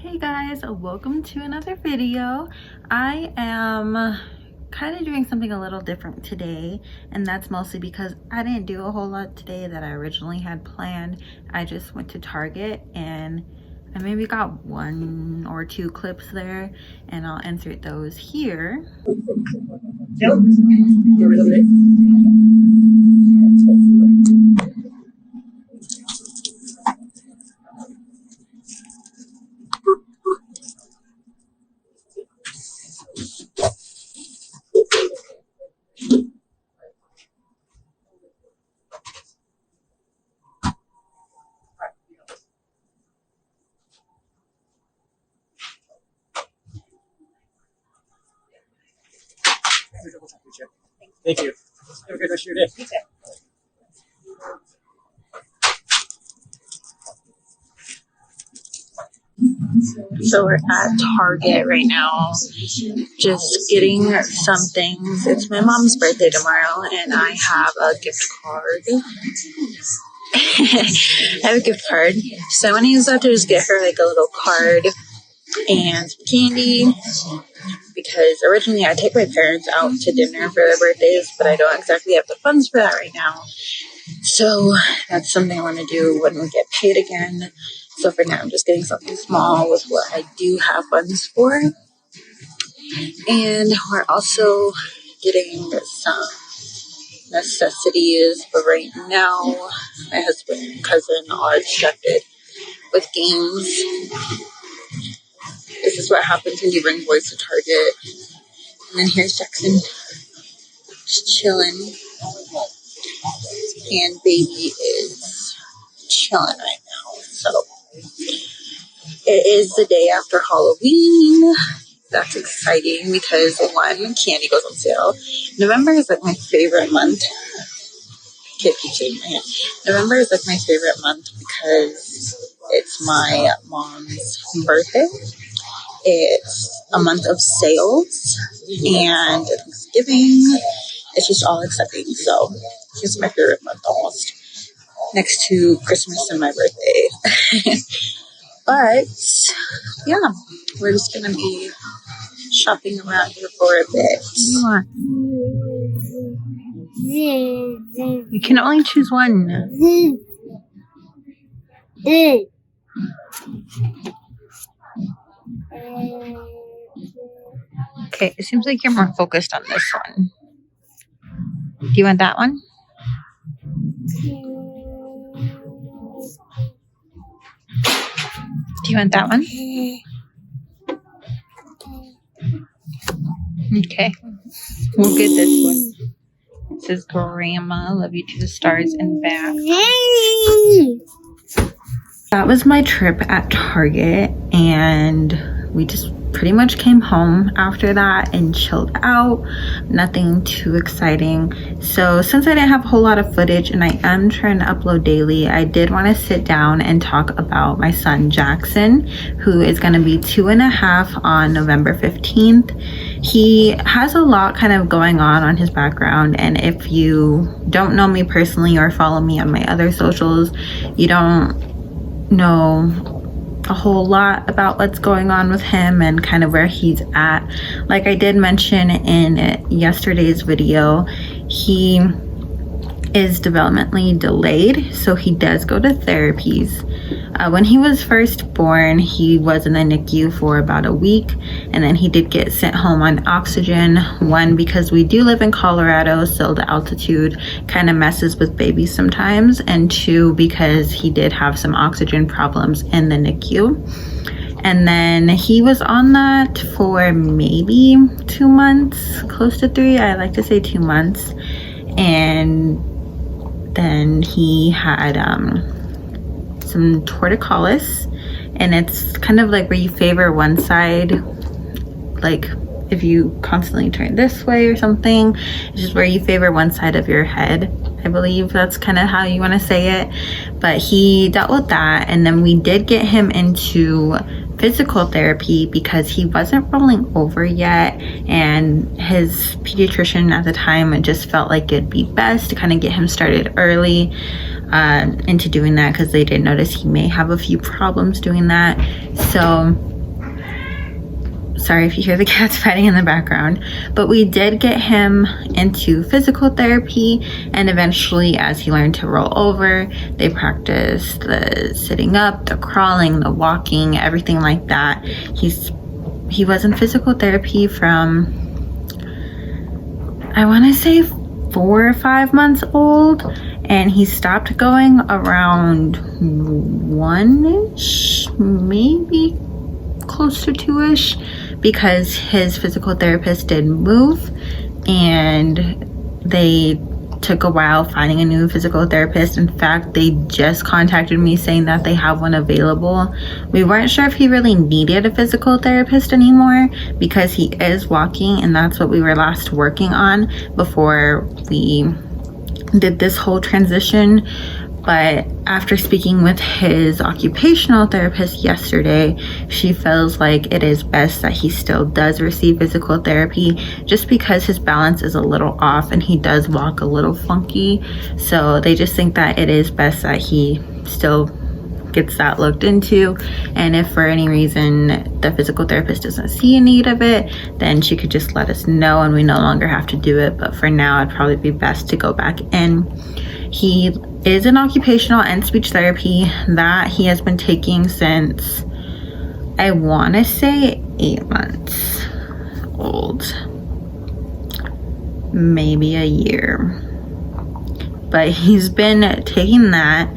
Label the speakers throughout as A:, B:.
A: Hey guys, welcome to another video. I am kind of doing something a little different today, and that's mostly because I didn't do a whole lot today that I originally had planned. I just went to Target and I maybe got 1 or 2 clips there, and I'll insert those here.
B: Thank you. Have a good rest of your day.
A: So we're at Target right now, just getting some things. It's my mom's birthday tomorrow, and I have a gift card. I have a gift card, so I want to use that to just get her like a little card and some candy, because originally I take my parents out to dinner for their birthdays, but I don't exactly have the funds for that right now. So that's something I want to do when we get paid again. So for now, I'm just getting something small with what I do have funds for. And we're also getting some necessities. But right now, my husband and cousin are distracted with games. This is what happens when you bring boys to Target. And then here's Jaxon just chilling. And baby is chilling right now. So it is the day after Halloween. That's exciting because one, candy goes on sale. November is like my favorite month. Kid keeps shaking my hand. November is like my favorite month because it's my mom's birthday. It's a month of sales and Thanksgiving. It's just all exciting. So it's my favorite month almost, next to Christmas and my birthday. But yeah, we're just gonna be shopping around here for a bit. What do you want? You can only choose one. Okay, it seems like you're more focused on this one. Do you want that one? Do you want that one? Okay, we'll get this one. It says Grandma, love you to the stars and back. That was my trip at Target, and we just pretty much came home after that and chilled out. Nothing too exciting. So since I didn't have a whole lot of footage and I am trying to upload daily, I did want to sit down and talk about my son Jaxon, who is going to be 2.5 on November 15th. He has a lot kind of going on his background, and if you don't know me personally or follow me on my other socials, you don't know a whole lot about what's going on with him and kind of where he's at. Like I did mention in yesterday's video, he is developmentally delayed, so he does go to therapies. When he was first born, he was in the NICU for about a week, and then he did get sent home on oxygen. One, because we do live in Colorado, so the altitude kind of messes with babies sometimes, and 2, because he did have some oxygen problems in the NICU. And then he was on that for maybe 2 months, close to 3. I like to say 2 months. And then he had some torticollis, and it's kind of like where you favor one side, like if you constantly turn this way or something. It's just where you favor one side of your head. I believe that's kind of how you want to say it. But he dealt with that, and then we did get him into physical therapy because he wasn't rolling over yet, and his pediatrician at the time just felt like it'd be best to kind of get him started early into doing that, because they did notice he may have a few problems doing that. So Sorry if you hear the cats fighting in the background, but we did get him into physical therapy, and eventually, as he learned to roll over, they practiced the sitting up, the crawling, the walking, everything like that. He was in physical therapy from, I want to say 4 or 5 months old, and he stopped going around 1-ish, maybe close to 2-ish, because his physical therapist did move, and they took a while finding a new physical therapist. In fact, they just contacted me saying that they have one available. We weren't sure if he really needed a physical therapist anymore because he is walking, and that's what we were last working on before we did this whole transition. But after speaking with his occupational therapist yesterday, she feels like it is best that he still does receive physical therapy, just because his balance is a little off and he does walk a little funky. So they just think that it is best that he still gets that looked into, and if for any reason the physical therapist doesn't see a need of it, then she could just let us know and we no longer have to do it. But for now, it'd probably be best to go back in. He is in occupational and speech therapy that he has been taking since, I want to say, 8 months old, maybe a year, but he's been taking that,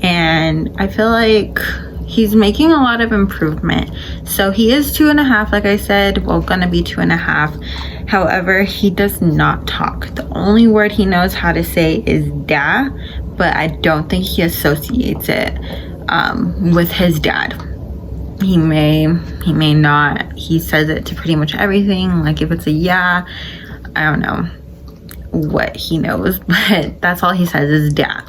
A: and I feel like he's making a lot of improvement. So he is 2.5, like I said, well, gonna be 2.5. However, he does not talk. The only word he knows how to say is da, but I don't think he associates it with his dad. He may not. He says it to pretty much everything. Like if it's a yeah, I don't know what he knows, but that's all he says is da.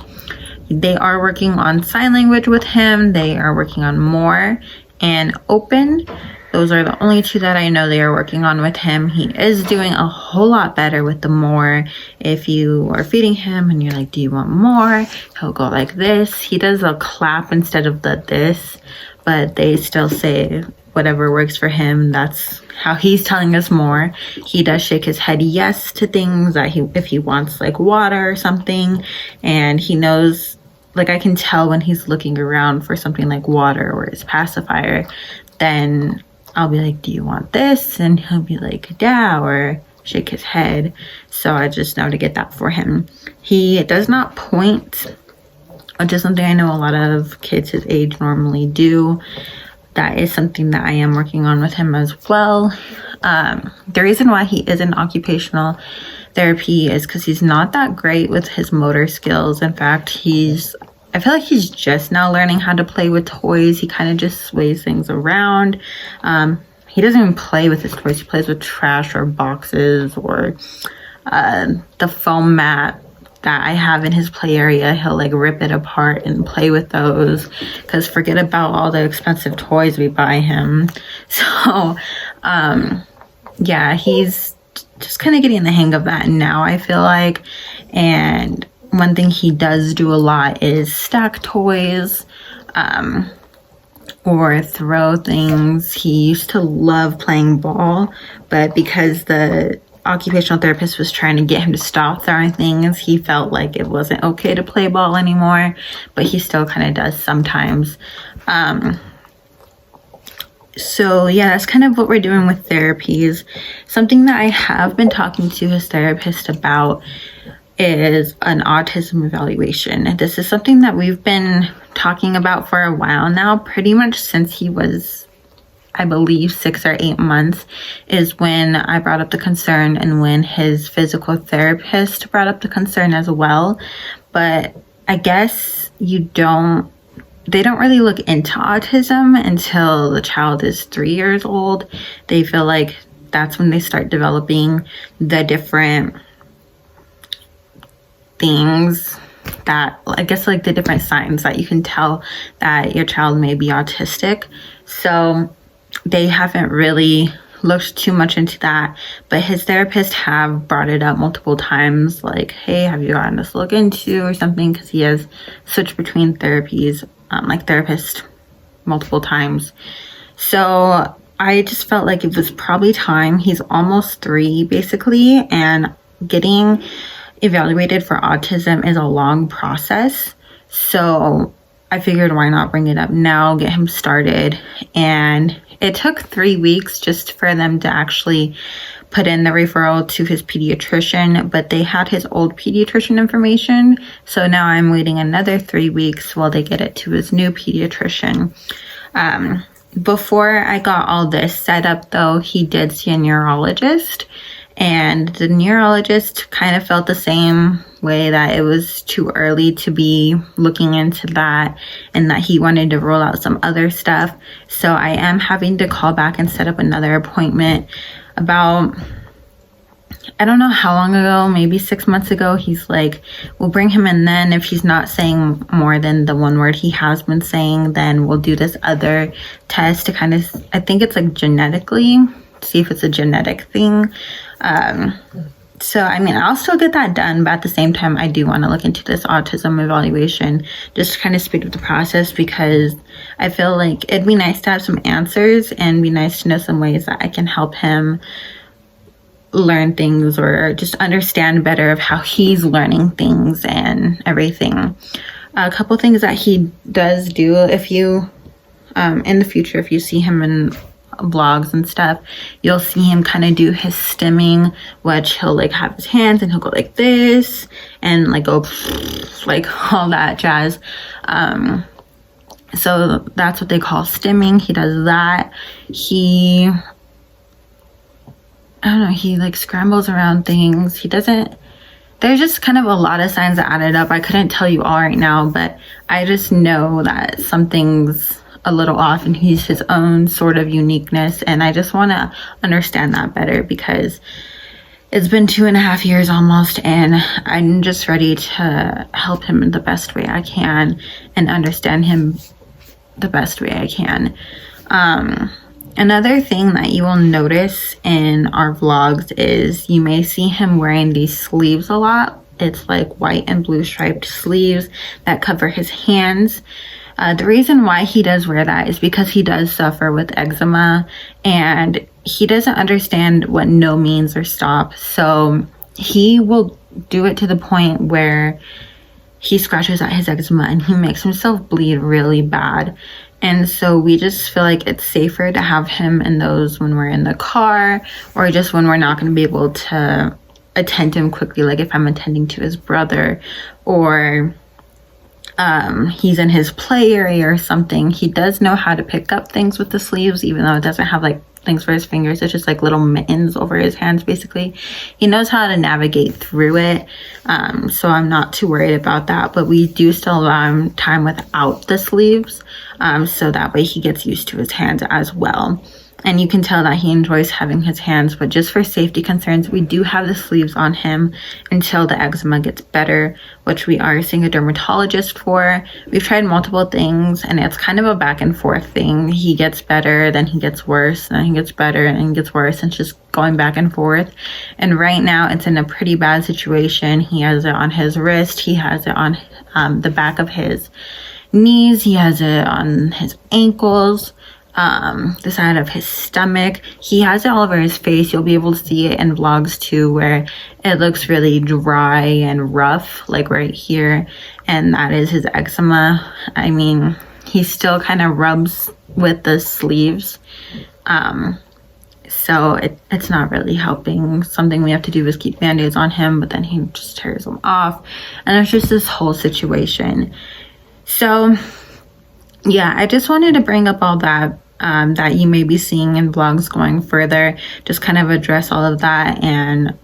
A: They are working on sign language with him. They are working on more and open. Those are the only two that I know they are working on with him. He is doing a whole lot better with the more. If you are feeding him and you're like, do you want more? He'll go like this. He does a clap instead of the this, but they still say whatever works for him. That's how he's telling us more. He does shake his head yes to things that if he wants like water or something, and he knows, like I can tell when he's looking around for something like water or his pacifier, then I'll be like, do you want this? And he'll be like, da, or shake his head. So I just know to get that for him. He does not point, which is something I know a lot of kids his age normally do. That is something that I am working on with him as well. The reason why he is in occupational therapy is because he's not that great with his motor skills. In fact, I feel like he's just now learning how to play with toys. He kind of just sways things around. He doesn't even play with his toys. He plays with trash or boxes or the foam mat that I have in his play area. He'll like rip it apart and play with those, because forget about all the expensive toys we buy him. So yeah, he's just kind of getting the hang of that now, I feel like. And one thing he does do a lot is stack toys or throw things. He used to love playing ball, but because the occupational therapist was trying to get him to stop throwing things, he felt like it wasn't okay to play ball anymore, but he still kind of does sometimes. So yeah, that's kind of what we're doing with therapies. Something that I have been talking to his therapist about is an autism evaluation. This is something that we've been talking about for a while now, pretty much since he was, I believe, 6 or 8 months is when I brought up the concern, and when his physical therapist brought up the concern as well. But I guess they don't really look into autism until the child is 3 years old. They feel like that's when they start developing the different things that, I guess, like the different signs that you can tell that your child may be autistic. So they haven't really looked too much into that, but his therapist have brought it up multiple times, like, hey, have you gotten this look into or something, because he has switched between therapies, like therapists multiple times. So I just felt like it was probably time. He's almost 3 basically, and getting evaluated for autism is a long process. So I figured why not bring it up now, get him started. And it took 3 weeks just for them to actually put in the referral to his pediatrician, but they had his old pediatrician information. So now I'm waiting another 3 weeks while they get it to his new pediatrician. Before I got all this set up though, he did see a neurologist, and the neurologist kind of felt the same way, that it was too early to be looking into that and that he wanted to rule out some other stuff. So I am having to call back and set up another appointment. About, I don't know how long ago, maybe 6 months ago, he's like, we'll bring him in then. If he's not saying more than the one word he has been saying, then we'll do this other test to kind of, I think it's like genetically, see if it's a genetic thing. So, I mean, I'll still get that done, but at the same time, I do want to look into this autism evaluation just to kind of speed up the process, because I feel like it'd be nice to have some answers and be nice to know some ways that I can help him learn things or just understand better of how he's learning things and everything. A couple things that he does do, if you, in the future, if you see him in vlogs and stuff, you'll see him kind of do his stimming, which he'll like have his hands and he'll go like this and like go like all that jazz. So that's what they call stimming. He does that. He, I don't know, he like scrambles around things. He doesn't, there's just kind of a lot of signs that added up. I couldn't tell you all right now, but I just know that something's a little off and he's his own sort of uniqueness, and I just want to understand that better, because it's been 2.5 years almost, and I'm just ready to help him in the best way I can and understand him the best way I can. Another thing that you will notice in our vlogs is you may see him wearing these sleeves a lot. It's like white and blue striped sleeves that cover his hands. The reason why he does wear that is because he does suffer with eczema, and he doesn't understand what no means or stop. So he will do it to the point where he scratches at his eczema and he makes himself bleed really bad. And so we just feel like it's safer to have him in those when we're in the car, or just when we're not going to be able to attend to him quickly, like if I'm attending to his brother, or he's in his play area or something. He does know how to pick up things with the sleeves, even though it doesn't have like things for his fingers. It's just like little mittens over his hands basically. He knows how to navigate through it, so I'm not too worried about that. But we do still allow him time without the sleeves, so that way he gets used to his hands as well. And you can tell that he enjoys having his hands, but just for safety concerns, we do have the sleeves on him until the eczema gets better, which we are seeing a dermatologist for. We've tried multiple things, and it's kind of a back and forth thing. He gets better, then he gets worse, then he gets better, and he gets worse, and it's just going back and forth. And right now, it's in a pretty bad situation. He has it on his wrist, he has it on the back of his knees, he has it on his ankles, the side of his stomach. He has it all over his face. You'll be able to see it in vlogs too, where it looks really dry and rough, like right here, and that is his eczema. I mean, he still kind of rubs with the sleeves, so it's not really helping. Something we have to do is keep band-aids on him, but then he just tears them off, and it's just this whole situation. So yeah, I just wanted to bring up all that that you may be seeing in vlogs going further, just kind of address all of that. And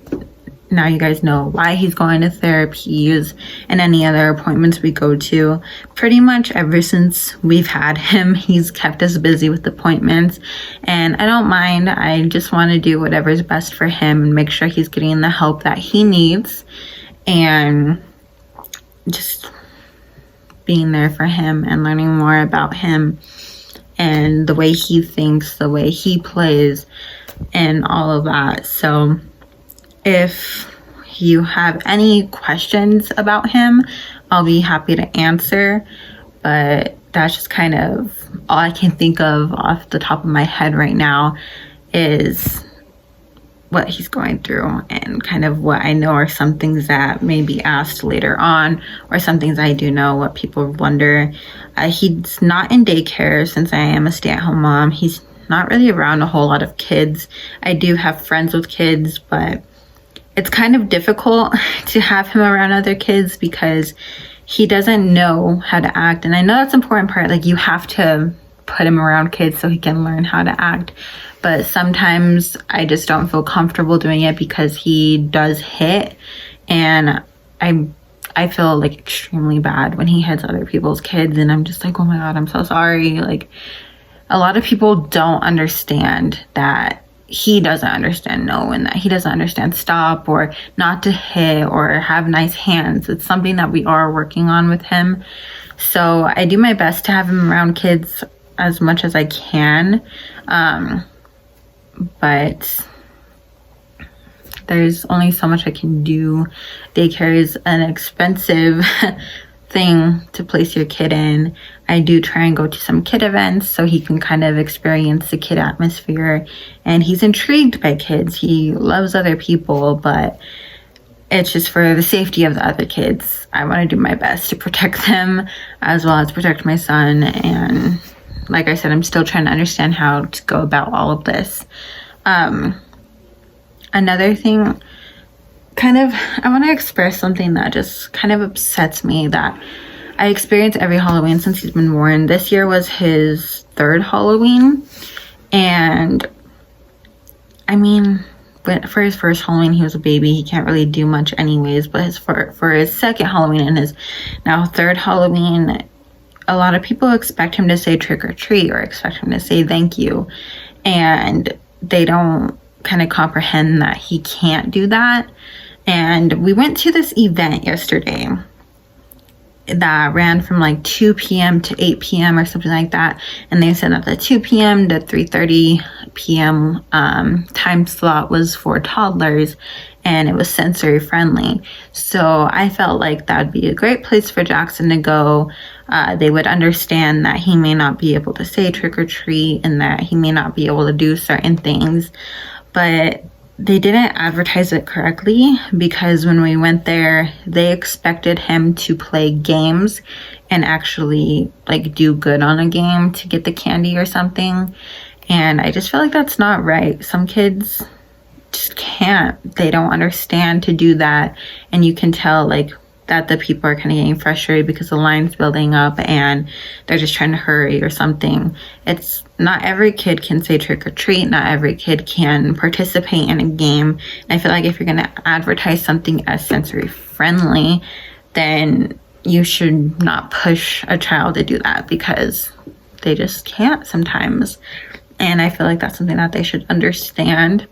A: now you guys know why he's going to therapies and any other appointments we go to. Pretty much ever since we've had him, he's kept us busy with appointments, and I don't mind. I just want to do whatever's best for him and make sure he's getting the help that he needs, and just being there for him and learning more about him and the way he thinks, the way he plays, and all of that. So if you have any questions about him, I'll be happy to answer. But that's just kind of all I can think of off the top of my head right now is what he's going through, and kind of what I know are some things that may be asked later on, or some things I do know what people wonder. He's not in daycare since I am a stay-at-home mom. He's not really around a whole lot of kids. I do have friends with kids, but it's kind of difficult to have him around other kids because he doesn't know how to act. And I know that's an important part. Like, you have to put him around kids so he can learn how to act. But sometimes I just don't feel comfortable doing it because he does hit, and I feel like extremely bad when he hits other people's kids, and I'm just like, oh my God, I'm so sorry. Like, a lot of people don't understand that he doesn't understand no, and that he doesn't understand stop or not to hit or have nice hands. It's something that we are working on with him. So I do my best to have him around kids as much as I can. But there's only so much I can do. Daycare is an expensive thing to place your kid in. I do try and go to some kid events so he can kind of experience the kid atmosphere. And he's intrigued by kids. He loves other people, but it's just for the safety of the other kids. I want to do my best to protect them as well as protect my son. And like I said, I'm still trying to understand how to go about all of this. Another thing, I want to express something that just kind of upsets me that I experience every Halloween since he's been born. This year was his third Halloween. And I mean, for his first Halloween, he was a baby. He can't really do much anyways. But for his second Halloween and his now third Halloween, a lot of people expect him to say trick or treat or expect him to say thank you. And they don't kind of comprehend that he can't do that. And we went to this event yesterday that ran from like 2 p.m. to 8 p.m. or something like that. And they said that the 2 p.m. to 3:30 p.m. Time slot was for toddlers, and it was sensory friendly. So I felt like that would be a great place for Jaxon to go. They would understand that he may not be able to say trick or treat and that he may not be able to do certain things. But they didn't advertise it correctly, because when we went there, they expected him to play games and actually like do good on a game to get the candy or something. And I just feel like that's not right. Some kids just can't. They don't understand to do that. And you can tell like that the people are kind of getting frustrated because the line's building up and they're just trying to hurry or something. It's not every kid can say trick or treat. Not every kid can participate in a game. And I feel like if you're going to advertise something as sensory friendly, then you should not push a child to do that, because they just can't sometimes. And I feel like that's something that they should understand.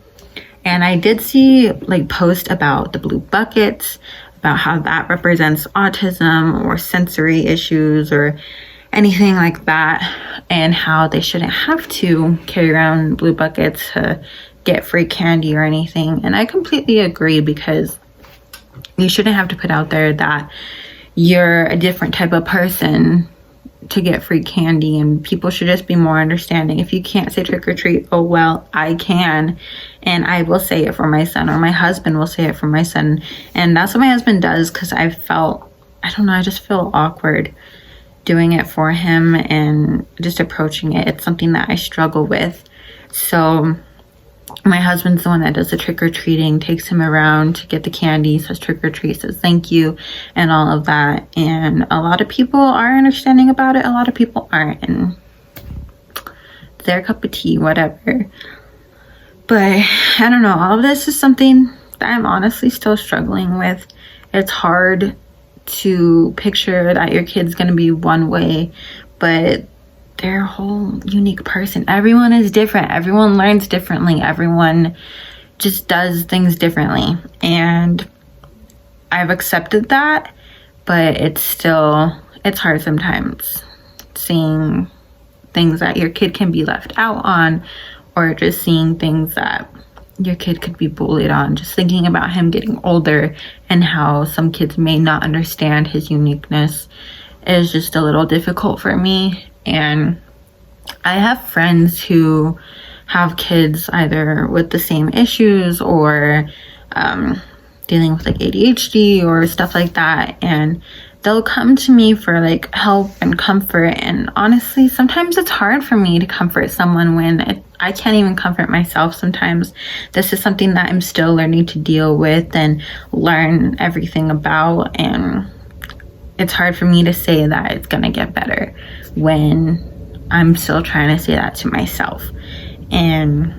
A: And I did see like post about the blue buckets, about how that represents autism or sensory issues or anything like that, and how they shouldn't have to carry around blue buckets to get free candy or anything. And I completely agree, because you shouldn't have to put out there that you're a different type of person to get free candy, and people should just be more understanding. If you can't say trick or treat, oh well, I can, and I will say it for my son, or my husband will say it for my son. And that's what my husband does, because I just feel awkward doing it for him and just approaching it. It's something that I struggle with. So my husband's the one that does the trick-or-treating, takes him around to get the candy, says trick or treat, says thank you, and all of that. And a lot of people are understanding about it, a lot of people aren't, and their cup of tea, whatever. But I don't know, all of this is something that I'm honestly still struggling with. It's hard to picture that your kid's gonna be one way, but they're a whole unique person. Everyone is different. Everyone learns differently. Everyone just does things differently. And I've accepted that, but it's hard sometimes seeing things that your kid can be left out on, or just seeing things that your kid could be bullied on. Just thinking about him getting older and how some kids may not understand his uniqueness. is just a little difficult for me. And I have friends who have kids either with the same issues or dealing with like ADHD or stuff like that, and they'll come to me for like help and comfort. And honestly, sometimes it's hard for me to comfort someone when I can't even comfort myself. Sometimes this is something that I'm still learning to deal with and learn everything about, and it's hard for me to say that it's gonna get better when I'm still trying to say that to myself. And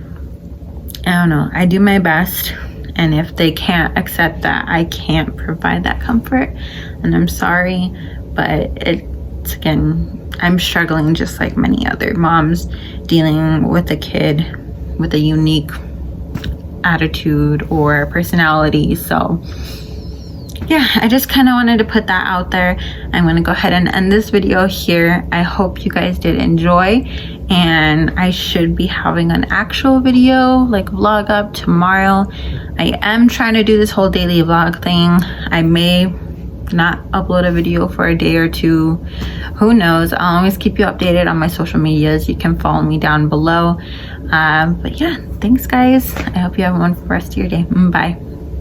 A: I don't know, I do my best, and if they can't accept that I can't provide that comfort, and I'm sorry, but it's, again, I'm struggling just like many other moms dealing with a kid with a unique attitude or personality. So yeah, I just kind of wanted to put that out there. I'm going to go ahead and end this video here. I hope you guys did enjoy, and I should be having an actual video, like vlog, up tomorrow. I am trying to do this whole daily vlog thing. I may not upload a video for a day or two, who knows. I'll always keep you updated on my social medias. You can follow me down below. But yeah, thanks guys. I hope you have a wonderful rest of your day. Bye.